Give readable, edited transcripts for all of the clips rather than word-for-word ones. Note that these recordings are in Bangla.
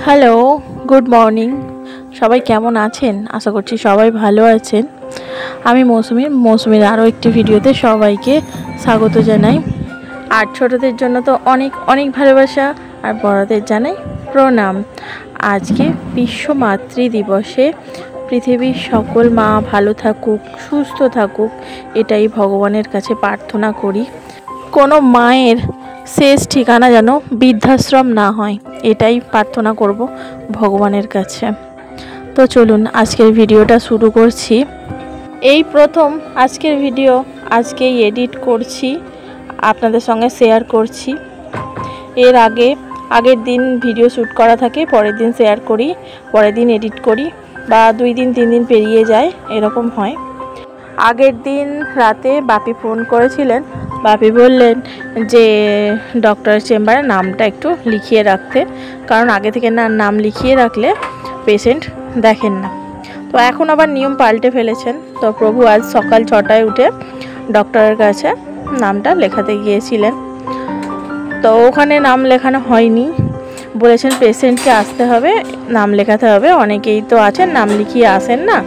Hello, good morning. সবাই কেমন আছেন? আশা করছি সবাই ভালো আছেন। আমি মৌসুমীর আরও একটি ভিডিওতে সবাইকে স্বাগত জানাই। আর ছোটদের জন্য তো অনেক অনেক ভালোবাসা, আর বড়দের জানাই প্রণাম। আজকে বিশ্ব মাতৃ দিবসে পৃথিবীর সকল মা ভালো থাকুক, সুস্থ থাকুক, এটাই ভগবানের কাছে প্রার্থনা করি। কোনো মায়ের শেষ ঠিকানা যেন বৃদ্ধাশ্রম না হয়, এটাই প্রার্থনা করব ভগবানের কাছে। তো চলুন আজকের ভিডিওটা শুরু করছি। এই প্রথম আজকের ভিডিও আজকেই এডিট করছি, আপনাদের সঙ্গে শেয়ার করছি। এর আগের দিন ভিডিও শ্যুট করা থাকে, পরের দিন শেয়ার করি, পরের দিন এডিট করি, বা 2 দিন 3 দিন পেরিয়ে যায়, এরকম হয়। আগের দিন রাতে বাপি ফোন করেছিলেন। বাপি বললেন যে ডক্টরের চেম্বারে নামটা একটু লিখিয়ে রাখতে, কারণ আগে থেকে নাম লিখিয়ে রাখলে পেশেন্ট দেখেন না। তো এখন আবার নিয়ম পাল্টে ফেলেছেন। তো প্রভু আজ সকাল 6টায় উঠে ডক্টরের কাছে নামটা লেখাতে গিয়েছিলেন। তো ওখানে নাম লেখানো হয়নি, বলেছেন পেশেন্টকে আসতে হবে, নাম লেখাতে হবে। অনেকেই তো আছেন নাম লিখিয়ে আসেন না,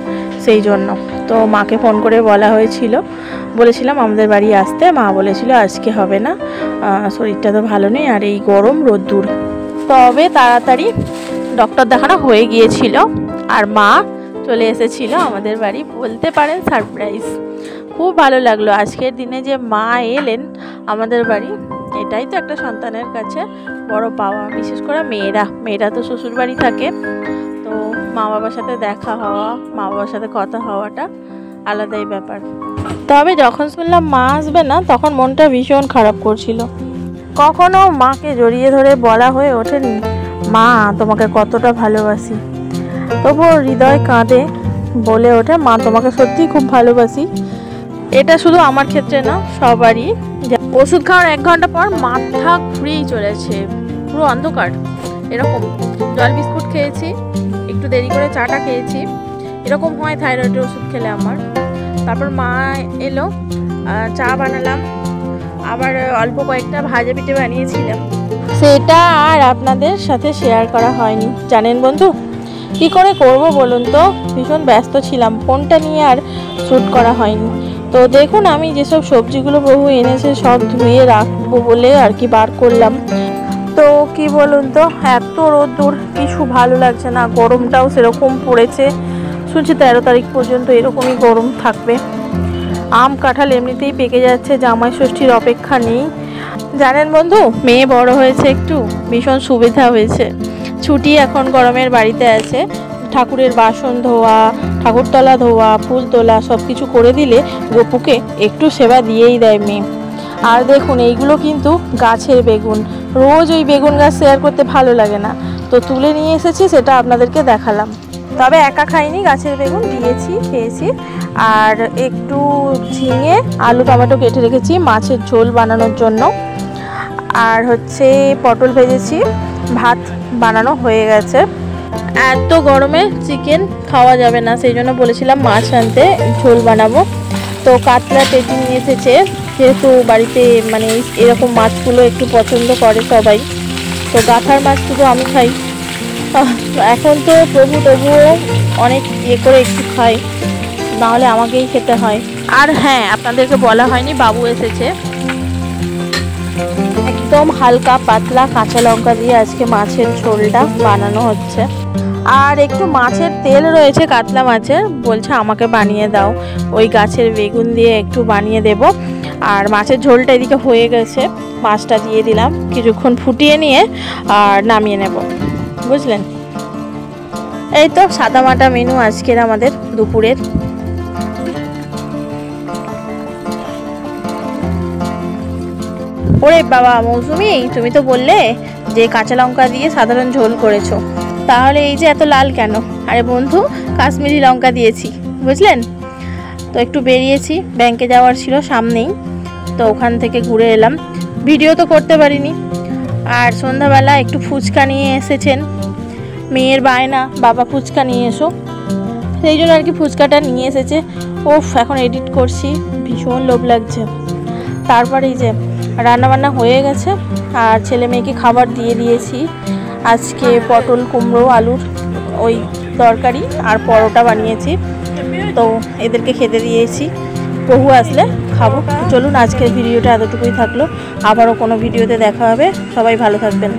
সেই জন্য। তো মাকে ফোন করে বলেছিলাম আমাদের বাড়ি আসতে। মা বলেছিল আজকে হবে না, শরীরটা তো ভালো নেই, আর এই গরম রোদ্দুর। তবে তাড়াতাড়ি ডক্টর দেখানো হয়ে গিয়েছিল, আর মা চলে এসেছিল আমাদের বাড়ি। বলতে পারেন সারপ্রাইজ। খুব ভালো লাগলো আজকের দিনে যে মা এলেন আমাদের বাড়ি। এটাই তো একটা সন্তানের কাছে বড় পাওয়া, বিশেষ করে মেয়েরা তো শ্বশুর বাড়ি থাকে। তো মা বাবার সাথে দেখা হওয়া, মা বাবার সাথে কথা হওয়াটা আলাদাই ব্যাপার। তবে যখন শুনলাম মা আসবে না, তখন মনটা ভীষণ খারাপ করছিল। কখনো মাকে জড়িয়ে ধরে বলা হয়ে ওঠেনি মা তোমাকে কতটা ভালোবাসি, তবুও হৃদয় কাঁদে, বলে ওঠে মা তোমাকে সত্যিই খুব ভালোবাসি। এটা শুধু আমার ক্ষেত্রে না, সবারই। ওষুধ খাওয়ার 1 ঘন্টা পর মাথা ঘুরেই চলেছে, পুরো অন্ধকার এরকম। জল বিস্কুট খেয়েছি, একটু দেরি করে চাটা খেয়েছি, এরকম হয় থাইরয়েডের ওষুধ খেলে আমার। তারপর মা এলো, চা বানালাম, আবার অল্প কয়েকটা ভাজা পিঠে বানিয়েছিলাম। সেটা আর আপনাদের সাথে শেয়ার করা হয়নি, জানেন বন্ধু। কি করে করব বলুন তো, ভীষণ ব্যস্ত ছিলাম, ফোনটা নিয়ে আর শ্যুট করা হয়নি। তো দেখুন আমি যেসব সবজিগুলো প্রভু এনেছে সব ধুয়ে রাখবো বলে আর কি বার করলাম। তো কি বলুন তো, এত রোদ্দুর, কিছু ভালো লাগছে না। গরমটাও সেরকম পড়েছে, শুনছি 13 তারিখ পর্যন্ত এরকমই গরম থাকবে। আম কাঁঠাল এমনিতেই পেকে যাচ্ছে, জামাই ষষ্ঠীর অপেক্ষা নেই। জানেন বন্ধু, মেয়ে বড় হয়েছে, একটু ভীষণ সুবিধা হয়েছে। ছুটি এখন গরমের বাড়িতে আছে, ঠাকুরের বাসন ধোয়া, ঠাকুরতলা ধোয়া, ফুল তোলা সব কিছু করে দিলে গপুকে একটু সেবা দিয়েই দেয় মেয়ে। আর দেখুন এইগুলো কিন্তু গাছের বেগুন, রোজ ওই বেগুন গাছ শেয়ার করতে ভালো লাগে না, তো তুলে নিয়ে এসেছি, সেটা আপনাদেরকে দেখালাম। তবে একা খাইনি, গাছের বেগুন দিয়েছি, খেয়েছি। আর একটু ঝিঙে আলু টমেটো কেটে রেখেছি মাছের ঝোল বানানোর জন্য। আর হচ্ছে পটল ভেজেছি, ভাত বানানো হয়ে গেছে। এত গরমে চিকেন খাওয়া যাবে না, সেই জন্য বলেছিলাম মাছ আনতে, ঝোল বানাবো। তো কাতলা পেটি নিয়ে এসেছে, যেহেতু বাড়িতে মানে এরকম মাছগুলো একটু পছন্দ করে সবাই। তো গাথার মাছ শুধু আমি খাই, এখন তো তবুও অনেক করে একটু খাই, নাহলে আমাকেই খেতে হয়। আর হ্যাঁ, আপনাদেরকে বলা হয়নি বাবু এসেছে। একদম হালকা পাতলা কাঁচা লঙ্কা দিয়ে আজকে মাছের ঝোলটা বানানো হচ্ছে। আর একটু মাছের তেল রয়েছে কাতলা মাছের, বলছে আমাকে বানিয়ে দাও, ওই গাছের বেগুন দিয়ে একটু বানিয়ে দেব। আর মাছের ঝোলটা এদিকে হয়ে গেছে, মাছটা দিয়ে দিলাম, কিছুক্ষণ ফুটিয়ে নিয়ে আর নামিয়ে নেব, বুঝলেন। এই তো সাদামাটা মেনু আজকের আমাদের দুপুরের। ওরে বাবা মৌসুমি, তুমি তো বললে যে কাঁচা লঙ্কা দিয়ে সাধারণ ঝোল করেছো, তাহলে এই যে এত লাল কেন? আরে বন্ধু, কাশ্মীরি লঙ্কা দিয়েছি, বুঝলেন। তো একটু বেরিয়েছি, ব্যাংকে যাওয়ার ছিল সামনেই, তো ওখান থেকে ঘুরে এলাম, ভিডিও তো করতে পারিনি। আর সন্ধ্যাবেলা একটু ফুচকা নিয়ে এসেছেন, মেয়ের বায়না বাবা ফুচকা নিয়ে এসো, সেই জন্য আর কি ফুচকাটা নিয়ে এসেছে। এখন এডিট করছি, ভীষণ লোভ লাগছে। তারপরে এই যে রান্নাবান্না হয়ে গেছে, আর ছেলে মেয়েকে খাবার দিয়ে দিয়েছি। আজকে পটল কুমড়ো আলুর ওই তরকারি আর পরোটা বানিয়েছি, তো এদেরকে খেতে দিয়েছি। প্রভু আসলে খাবো। চলুন আজকের ভিডিওটা এতটুকুই থাকলো, আবারও কোনো ভিডিওতে দেখা হবে। সবাই ভালো থাকবেন।